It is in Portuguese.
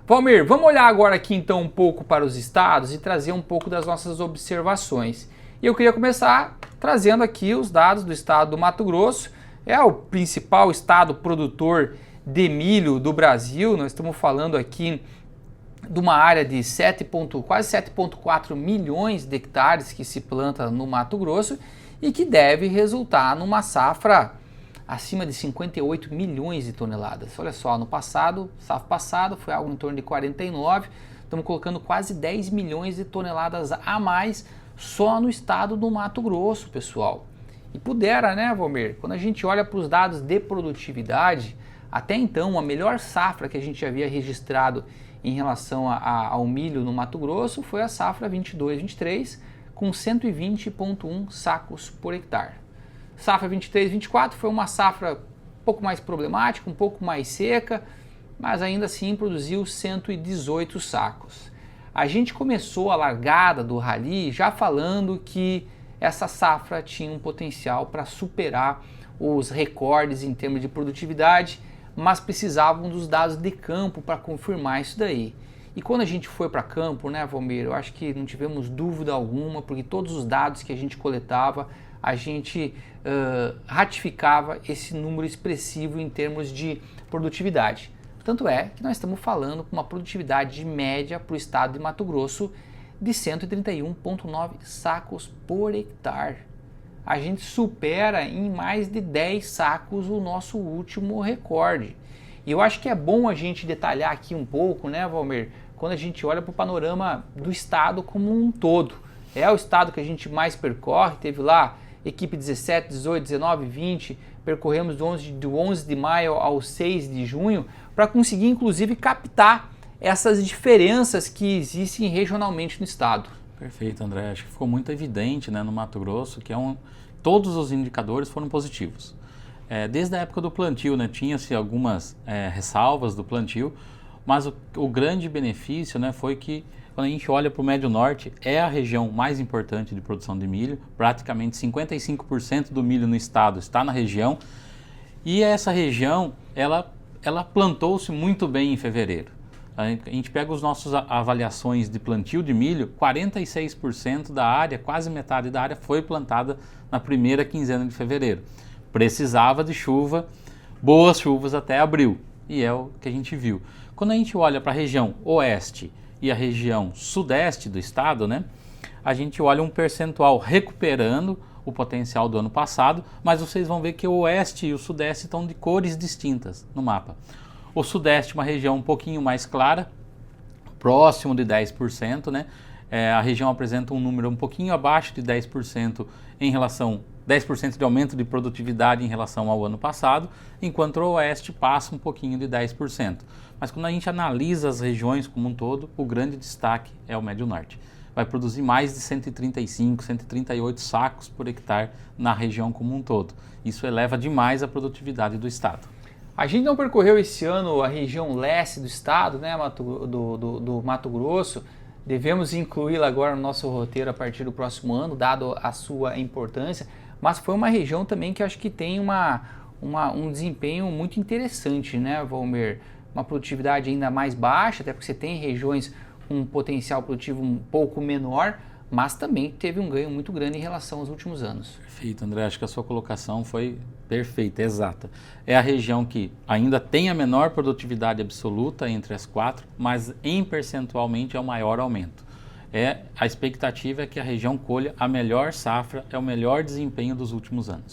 Valmir, vamos olhar agora aqui então um pouco para os estados e trazer um pouco das nossas observações. E eu queria começar trazendo aqui os dados do estado do Mato Grosso. É o principal estado produtor de milho do Brasil. Nós estamos falando aqui de uma área de quase 7,4 milhões de hectares que se planta no Mato Grosso e que deve resultar numa safra acima de 58 milhões de toneladas. Olha só, no passado, safra passada foi algo em torno de 49, estamos colocando quase 10 milhões de toneladas a mais só no estado do Mato Grosso, pessoal. E pudera, né, Valmir? Quando a gente olha para os dados de produtividade, até então a melhor safra que a gente havia registrado em relação ao milho no Mato Grosso foi a safra 22-23, com 120,1 sacos por hectare. Safra 23-24 foi uma safra um pouco mais problemática, um pouco mais seca, mas ainda assim produziu 118 sacos. A gente começou a largada do rally já falando que essa safra tinha um potencial para superar os recordes em termos de produtividade, mas precisavam dos dados de campo para confirmar isso daí. E quando a gente foi para campo, né, Valmir, eu acho que não tivemos dúvida alguma, porque todos os dados que a gente coletava, a gente ratificava esse número expressivo em termos de produtividade. Tanto é que nós estamos falando com uma produtividade média para o estado de Mato Grosso de 131,9 sacos por hectare. A gente supera em mais de 10 sacos o nosso último recorde. E eu acho que é bom a gente detalhar aqui um pouco, né, Valmir, quando a gente olha para o panorama do estado como um todo. É o estado que a gente mais percorre, teve lá equipe 17, 18, 19, 20, percorremos do 11 de maio ao 6 de junho para conseguir inclusive captar essas diferenças que existem regionalmente no estado. Perfeito, André. Acho que ficou muito evidente, né, no Mato Grosso que todos os indicadores foram positivos. Desde a época do plantio, né, tinha-se algumas ressalvas do plantio, mas o grande benefício, né, foi que quando a gente olha para o Médio Norte, é a região mais importante de produção de milho, praticamente 55% do milho no estado está na região, e essa região, ela plantou-se muito bem em fevereiro. A gente pega as nossas avaliações de plantio de milho, 46% da área, quase metade da área, foi plantada na primeira quinzena de fevereiro. Precisava de chuva, boas chuvas até abril, e é o que a gente viu. Quando a gente olha para a região oeste e a região sudeste do estado, né, a gente olha um percentual recuperando o potencial do ano passado, mas vocês vão ver que o oeste e o sudeste estão de cores distintas no mapa. O sudeste é uma região um pouquinho mais clara, próximo de 10%, né? A região apresenta um número um pouquinho abaixo de 10% em relação 10% de aumento de produtividade em relação ao ano passado, enquanto o oeste passa um pouquinho de 10%. Mas quando a gente analisa as regiões como um todo, o grande destaque é o Médio Norte. Vai produzir mais de 135, 138 sacos por hectare na região como um todo. Isso eleva demais a produtividade do estado. A gente não percorreu esse ano a região leste do estado, né, do Mato Grosso. Devemos incluí-la agora no nosso roteiro a partir do próximo ano, dado a sua importância. Mas foi uma região também que acho que tem um desempenho muito interessante, né, Valmir? Uma produtividade ainda mais baixa, até porque você tem regiões com um potencial produtivo um pouco menor, mas também teve um ganho muito grande em relação aos últimos anos. Perfeito, André. Acho que a sua colocação foi perfeita, exata. É a região que ainda tem a menor produtividade absoluta entre as quatro, mas em percentualmente é o maior aumento. A expectativa é que a região colha a melhor safra, é o melhor desempenho dos últimos anos.